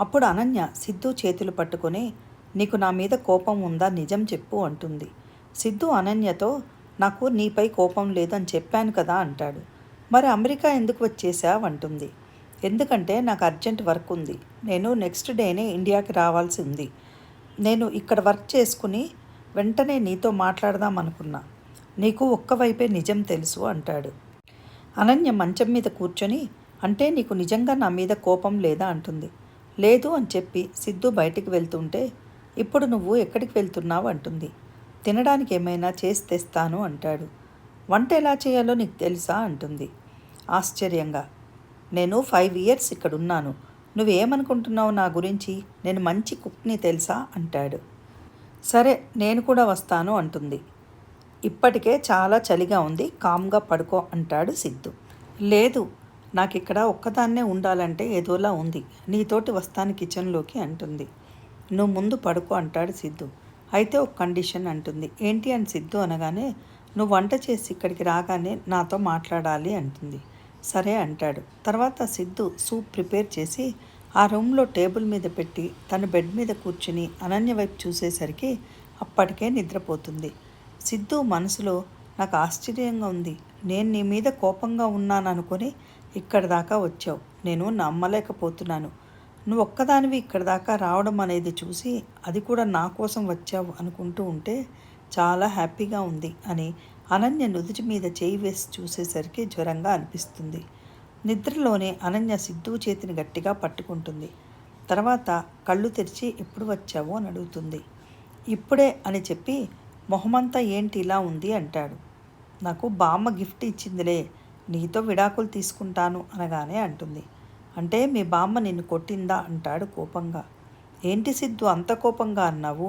అప్పుడు అనన్య సిద్ధు చేతులు పట్టుకొని నీకు నా మీద కోపం ఉందా, నిజం చెప్పు అంటుంది. సిద్ధు అనన్యతో నాకు నీపై కోపం లేదని చెప్పాను కదా అంటాడు. మరి అమెరికా ఎందుకు వచ్చేసావు అంటుంది. ఎందుకంటే నాకు అర్జెంట్ వర్క్ ఉంది, నేను నెక్స్ట్ డేనే ఇండియాకి రావాల్సి ఉంది, నేను ఇక్కడ వర్క్ చేసుకుని వెంటనే నీతో మాట్లాడదాం అనుకున్నా, నీకు ఒక్కవైపే నిజం తెలుసు అంటాడు. అనన్య మంచం మీద కూర్చొని అంటే నీకు నిజంగా నా మీద కోపం లేదా అంటుంది. లేదు అని చెప్పి సిద్ధు బయటికి వెళ్తుంటే ఇప్పుడు నువ్వు ఎక్కడికి వెళ్తున్నావు అంటుంది. తినడానికి ఏమైనా చేసి తెస్తాను అంటాడు. వంట ఎలా చేయాలో నీకు తెలుసా అంటుంది ఆశ్చర్యంగా. నేను 5 ఇయర్స్ ఇక్కడ ఉన్నాను, నువ్వేమనుకుంటున్నావు నా గురించి, నేను మంచి కుక్ని తెలుసా అంటాడు. సరే నేను కూడా వస్తాను అంటుంది. ఇప్పటికే చాలా చలిగా ఉంది, కామ్గా పడుకో అంటాడు సిద్ధు. లేదు, నాకు ఇక్కడ ఒక్కదాన్నే ఉండాలంటే ఏదోలా ఉంది, నీతోటి వస్తాను కిచెన్లోకి అంటుంది. నువ్వు ముందు పడుకో అంటాడు సిద్ధు. అయితే ఒక కండిషన్ అంటుంది. ఏంటి అని సిద్ధు అనగానే నువ్వు వంట చేసి ఇక్కడికి రాగానే నాతో మాట్లాడాలి అంటుంది. సరే అంటాడు. తర్వాత సిద్ధు సూప్ ప్రిపేర్ చేసి ఆ రూమ్లో టేబుల్ మీద పెట్టి తన బెడ్ మీద కూర్చుని అనన్య వైపు చూసేసరికి అప్పటికే నిద్రపోతుంది. సిద్ధు మనసులో నాకు ఆశ్చర్యంగా ఉంది, నేను నీ మీద కోపంగా ఉన్నాను అనుకొని ఇక్కడ దాకా వచ్చావు, నేను నమ్మలేకపోతున్నాను, నువ్వు ఒక్కదానివి ఇక్కడ దాకా రావడం అనేది చూసి అది కూడా నా కోసం వచ్చావు అనుకుంటూ ఉంటే చాలా హ్యాపీగా ఉంది అని అనన్య నుదుటి మీద చేయి వేసి చూసేసరికి జ్వరంగా అనిపిస్తుంది. నిద్రలోనే అనన్య సిద్ధు చేతిని గట్టిగా పట్టుకుంటుంది. తర్వాత కళ్ళు తెరిచి ఎప్పుడు వచ్చావో అని అడుగుతుంది. ఇప్పుడే అని చెప్పి మొహమంతా ఏంటి ఇలా ఉంది అంటాడు. నాకు బామ్మ గిఫ్ట్ ఇచ్చిందిలే, నీతో విడాకులు తీసుకుంటాను అనగానే అంటుంది. అంటే మీ బామ్మ నిన్ను కొట్టిందా అంటాడు కోపంగా. ఏంటి సిద్ధు అంత కోపంగా అన్నావు,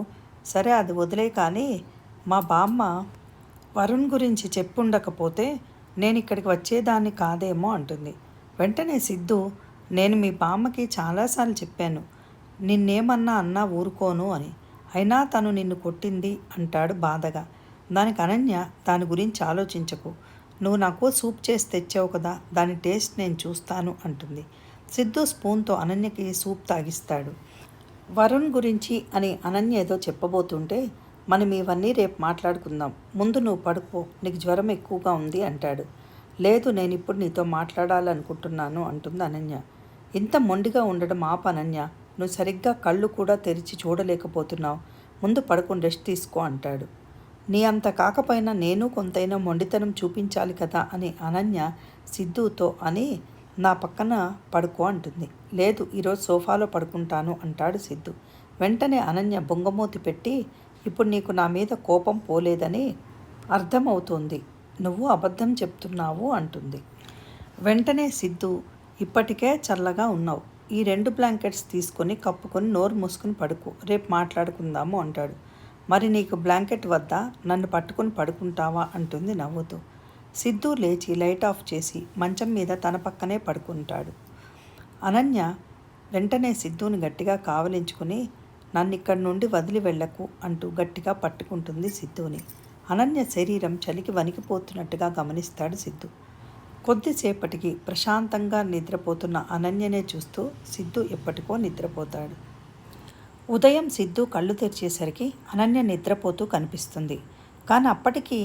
సరే అది వదిలే కానీ మా బామ్మ వరుణ్ గురించి చెప్పుండకపోతే నేను ఇక్కడికి వచ్చేదాన్ని కాదేమో అంటుంది. వెంటనే సిద్ధు నేను మీ బామ్మకి చాలాసార్లు చెప్పాను, నిన్నేమన్నా అన్నా ఊరుకోను అని, అయినా తను నిన్ను కొట్టింది అంటాడు బాధగా. దానికి అనన్య దాని గురించి ఆలోచించకు, నువ్వు నాకు సూప్ చేసి తెచ్చావు కదా, దాని టేస్ట్ నేను చూస్తాను అంటుంది. సిద్ధు స్పూన్తో అనన్యకి సూప్ తాగిస్తాడు. వరుణ్ గురించి అని అనన్య ఏదో చెప్పబోతుంటే మనం ఇవన్నీ రేపు మాట్లాడుకుందాం, ముందు నువ్వు పడుకో, నీకు జ్వరం ఎక్కువగా ఉంది అంటాడు. లేదు నేను ఇప్పుడు నీతో మాట్లాడాలనుకుంటున్నాను అంటుంది అనన్య. ఇంత మొండిగా ఉండడం ఆపు అనన్య, నువ్వు సరిగ్గా కళ్ళు కూడా తెరిచి చూడలేకపోతున్నావు. ముందు పడుకొని రెస్ట్ తీసుకో అంటాడు. నీ అంత కాకపోయినా నేను కొంతైనా మొండితనం చూపించాలి కదా అని అనన్య సిద్ధుతో అని నా పక్కన పడుకో అంటుంది. లేదు, ఈరోజు సోఫాలో పడుకుంటాను అంటాడు సిద్ధు. వెంటనే అనన్య బొంగమూతి పెట్టి, ఇప్పుడు నీకు నా మీద కోపం పోలేదని అర్థమవుతోంది, నువ్వు అబద్ధం చెప్తున్నావు అంటుంది. వెంటనే సిద్ధు, ఇప్పటికే చల్లగా ఉన్నావు, ఈ 2 బ్లాంకెట్స్ తీసుకొని కప్పుకొని నోరు మూసుకుని పడుకో, రేపు మాట్లాడుకుందాము అంటాడు. మరి నీకు బ్లాంకెట్ వద్దా, నన్ను పట్టుకుని పడుకుంటావా అంటుంది నవ్వుతూ. సిద్ధు లేచి లైట్ ఆఫ్ చేసి మంచం మీద తన పక్కనే పడుకుంటాడు. అనన్య వెంటనే సిద్ధుని గట్టిగా కావలించుకుని, నన్ను ఇక్కడి నుండి వదిలి వెళ్ళకు అంటూ గట్టిగా పట్టుకుంటుంది సిద్ధుని. అనన్య శరీరం చలికి వణికిపోతున్నట్టుగా గమనిస్తాడు సిద్ధు. కొద్దిసేపటికి ప్రశాంతంగా నిద్రపోతున్న అనన్యనే చూస్తూ సిద్ధు ఎప్పటికో నిద్రపోతాడు. ఉదయం సిద్ధు కళ్ళు తెరిచేసరికి అనన్య నిద్రపోతూ కనిపిస్తుంది. కానీ అప్పటికి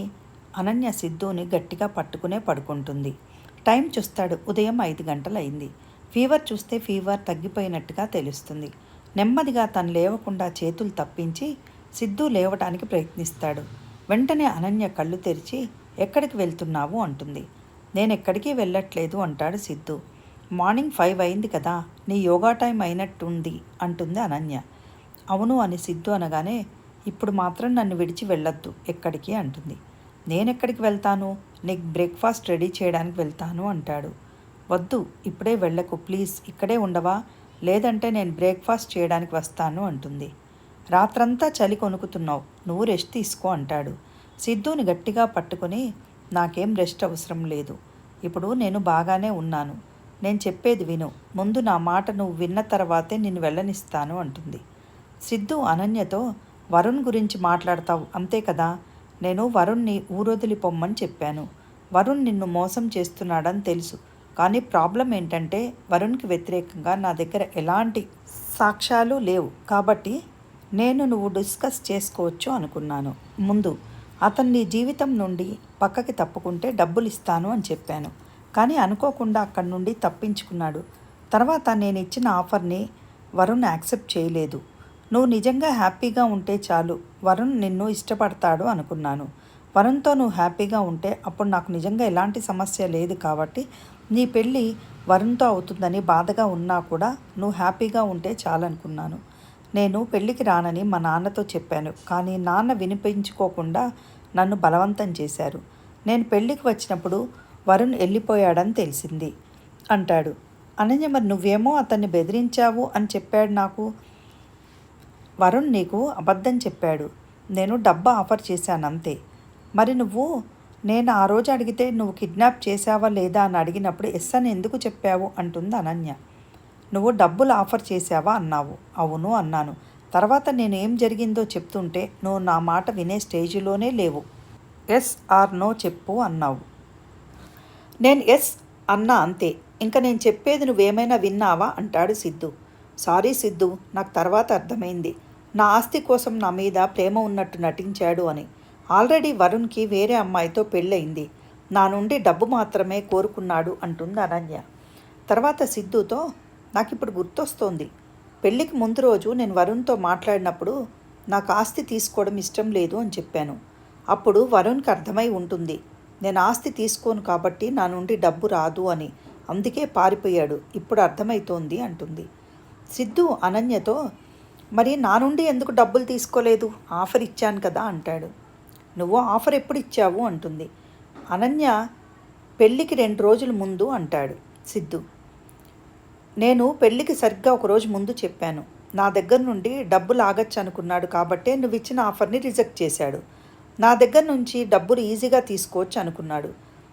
అనన్య సిద్ధుని గట్టిగా పట్టుకునే పడుకుంటుంది. టైం చూస్తాడు, ఉదయం 5 గంటలయింది. ఫీవర్ చూస్తే ఫీవర్ తగ్గిపోయినట్టుగా తెలుస్తుంది. నెమ్మదిగా తను లేవకుండా చేతులు తప్పించి సిద్ధు లేవటానికి ప్రయత్నిస్తాడు. వెంటనే అనన్య కళ్ళు తెరిచి, ఎక్కడికి వెళ్తున్నావు అంటుంది. నేనెక్కడికి వెళ్ళట్లేదు అంటాడు సిద్ధు. మార్నింగ్ 5 అయింది కదా, నీ యోగా టైం అయినట్టుంది అంటుంది అనన్య. అవును అని సిద్ధు అనగానే, ఇప్పుడు మాత్రం నన్ను విడిచి వెళ్ళొద్దు ఎక్కడికి అంటుంది. నేనెక్కడికి వెళ్తాను, నీకు బ్రేక్ఫాస్ట్ రెడీ చేయడానికి వెళ్తాను అంటాడు. వద్దు, ఇప్పుడే వెళ్ళకు ప్లీజ్, ఇక్కడే ఉండవా, లేదంటే నేను బ్రేక్ఫాస్ట్ చేయడానికి వస్తాను అంటుంది. రాత్రంతా చలి కొనుక్కుతున్నావు, నువ్వు రెస్ట్ తీసుకో అంటాడు. సిద్ధుని గట్టిగా పట్టుకొని, నాకేం రెస్ట్ అవసరం లేదు, ఇప్పుడు నేను బాగానే ఉన్నాను, నేను చెప్పేది విను, ముందు నా మాట నువ్వు విన్న తర్వాతే నిన్ను వెళ్ళనిస్తాను అంటుంది. సిద్ధు అనన్యతో, వరుణ్ గురించి మాట్లాడతావు అంతే కదా, నేను వరుణ్ని ఊరొదిలి పొమ్మని చెప్పాను. వరుణ్ నిన్ను మోసం చేస్తున్నాడని తెలుసు, కానీ ప్రాబ్లం ఏంటంటే వరుణ్కి వ్యతిరేకంగా నా దగ్గర ఎలాంటి సాక్ష్యాలు లేవు, కాబట్టి నేను నువ్వు డిస్కస్ చేసుకోవచ్చు అనుకున్నాను. ముందు అతను నీ జీవితం నుండి పక్కకి తప్పుకుంటే డబ్బులు ఇస్తాను అని చెప్పాను, కానీ అనుకోకుండా అక్కడి నుండి తప్పించుకున్నాడు. తర్వాత నేను ఇచ్చిన ఆఫర్ని వరుణ్ యాక్సెప్ట్ చేయలేదు. నువ్వు నిజంగా హ్యాపీగా ఉంటే చాలు, వరుణ్ నిన్ను ఇష్టపడతాడు అనుకున్నాను. వరుణ్తో నువ్వు హ్యాపీగా ఉంటే అప్పుడు నాకు నిజంగా ఎలాంటి సమస్య లేదు, కాబట్టి నీ పెళ్ళి వరుణ్తో అవుతుందని బాధగా ఉన్నా కూడా నువ్వు హ్యాపీగా ఉంటే చాలనుకున్నాను. నేను పెళ్ళికి రానని మా నాన్నతో చెప్పాను, కానీ నాన్న వినిపించుకోకుండా నన్ను బలవంతం చేశారు. నేను పెళ్ళికి వచ్చినప్పుడు వరుణ్ వెళ్ళిపోయాడని తెలిసింది అంటాడు. అనన్య, మరి నువ్వేమో అతన్ని బెదిరించావు అని చెప్పాడు నాకు. వరుణ్ నీకు అబద్ధం చెప్పాడు, నేను డబ్బు ఆఫర్ చేశాను అంతే. మరి నువ్వు నేను ఆ రోజు అడిగితే నువ్వు కిడ్నాప్ చేశావా లేదా అని అడిగినప్పుడు ఎస్ అని ఎందుకు చెప్పావు అంటుంది అనన్య. నువ్వు డబ్బులు ఆఫర్ చేశావా అన్నావు. అవును అన్నాను. తర్వాత నేను ఏం జరిగిందో చెప్తుంటే నువ్వు నా మాట వినే స్టేజిలోనే లేవు. ఎస్ ఆర్ నో చెప్పు అన్నావు. నేను ఎస్ అన్నా అంతే, ఇంకా నేను చెప్పేది నువ్వేమైనా విన్నావా అంటాడు సిద్ధు. సారీ సిద్ధు, నాకు తర్వాత అర్థమైంది, నా ఆస్తి కోసం నా మీద ప్రేమ ఉన్నట్టు నటించాడు అని. ఆల్రెడీ వరుణ్కి వేరే అమ్మాయితో పెళ్ళయింది, నా నుండి డబ్బు మాత్రమే కోరుకున్నాడు అంటుంది అనన్య. తర్వాత సిద్ధుతో, నాకు ఇప్పుడు గుర్తొస్తోంది, పెళ్ళికి ముందు రోజు నేను వరుణ్తో మాట్లాడినప్పుడు నాకు ఆస్తి తీసుకోవడం ఇష్టం లేదు అని చెప్పాను. అప్పుడు వరుణ్కి అర్థమై ఉంటుంది, నేను ఆస్తి తీసుకోను కాబట్టి నా నుండి డబ్బు రాదు అని, అందుకే పారిపోయాడు, ఇప్పుడు అర్థమవుతోంది అంటుంది. సిద్ధు అనన్యతో, మరి నా నుండి ఎందుకు డబ్బులు తీసుకోలేదు, ఆఫర్ ఇచ్చాను కదా అంటాడు. నువ్వు ఆఫర్ ఎప్పుడు ఇచ్చావు అంటుంది. అనన్య పెళ్ళికి 2 రోజుల ముందు అంటాడు సిద్ధు. నేను పెళ్ళికి సరిగ్గా 1 రోజు ముందు చెప్పాను, నా దగ్గర నుండి డబ్బులు ఆగచ్చు అనుకున్నాడు, కాబట్టే నువ్వు ఇచ్చిన ఆఫర్ని రిజెక్ట్ చేశాడు. నా దగ్గర నుంచి డబ్బులు ఈజీగా తీసుకోవచ్చు అనుకున్నాడు,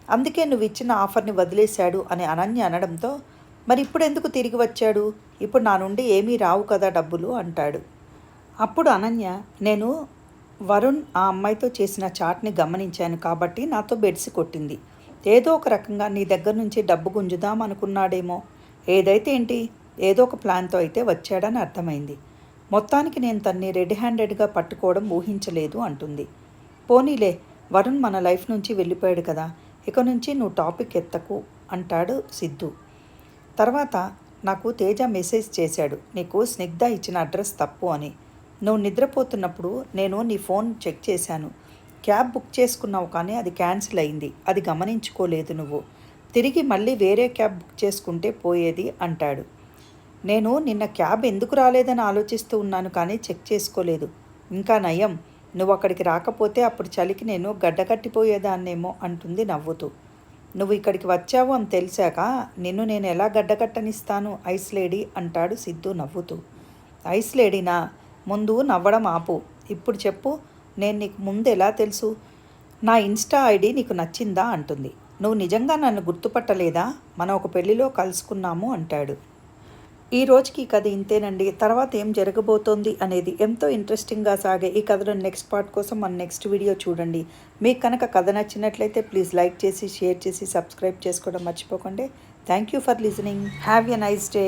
అందుకే నువ్వు ఇచ్చిన ఆఫర్ని వదిలేశాడు అని అనన్య అనడంతో, మరి ఇప్పుడు ఎందుకు తిరిగి వచ్చాడు, ఇప్పుడు నా నుండి ఏమీ రావు కదా డబ్బులు అంటాడు. అప్పుడు అనన్య, నేను వరుణ్ ఆ అమ్మాయితో చేసిన చాట్ని గమనించాను కాబట్టి నాతో బెడ్సి కొట్టింది, ఏదో ఒక రకంగా నీ దగ్గర నుంచి డబ్బు గుంజుదాం అనుకున్నాడేమో, ఏదైతే ఏంటి, ఏదో ఒక ప్లాన్తో అయితే వచ్చాడని అర్థమైంది. మొత్తానికి నేను తన్ని రెడీ హ్యాండెడ్గా పట్టుకోవడం ఊహించలేదు అంటుంది. పోనీలే, వరుణ్ మన లైఫ్ నుంచి వెళ్ళిపోయాడు కదా, ఇక నుంచి నువ్వు టాపిక్ ఎత్తకు అంటాడు సిద్ధు. తర్వాత నాకు తేజ మెసేజ్ చేశాడు, నీకు స్నిగ్ధ ఇచ్చిన అడ్రస్ తప్పు అని. నువ్వు నిద్రపోతున్నప్పుడు నేను నీ ఫోన్ చెక్ చేశాను. క్యాబ్ బుక్ చేసుకున్నావు కానీ అది క్యాన్సిల్ అయింది. అది గమనించుకోలేదు నువ్వు. తిరిగి మళ్ళీ వేరే క్యాబ్ బుక్ చేసుకుంటే పోయేది అంటాడు. నేను నిన్న క్యాబ్ ఎందుకు రాలేదని ఆలోచిస్తూ ఉన్నాను కానీ చెక్ చేసుకోలేదు. ఇంకా నయం, నువ్వు అక్కడికి రాకపోతే అప్పుడు చలికి నేను గడ్డకట్టిపోయేదాన్నేమో అంటుంది నవ్వుతూ. నువ్వు ఇక్కడికి వచ్చావు అని తెలిసాక నిన్ను నేను ఎలా గడ్డకట్టనిస్తాను ఐస్ లేడీ అంటాడు సిద్ధు నవ్వుతూ. ఐస్ లేడీనా? ముందు నవ్వడం ఆపు. ఇప్పుడు చెప్పు, నేను నీకు ముందు ఎలా తెలుసు? నా ఇన్స్టా ఐడి నీకు నచ్చిందా అంటుంది. నువ్వు నిజంగా నన్ను గుర్తుపట్టలేదా? మనం ఒక పెళ్లిలో కలుసుకున్నాము అంటాడు. ఈ రోజుకి ఈ కథ ఇంతేనండి. తర్వాత ఏం జరగబోతోంది అనేది ఎంతో ఇంట్రెస్టింగ్గా సాగే ఈ కథలో నెక్స్ట్ పార్ట్ కోసం మన నెక్స్ట్ వీడియో చూడండి. మీకు కనుక కథ నచ్చినట్లయితే ప్లీజ్ లైక్ చేసి, షేర్ చేసి, సబ్స్క్రైబ్ చేసుకోవడం మర్చిపోకండి. Thank you for listening. Have a nice day.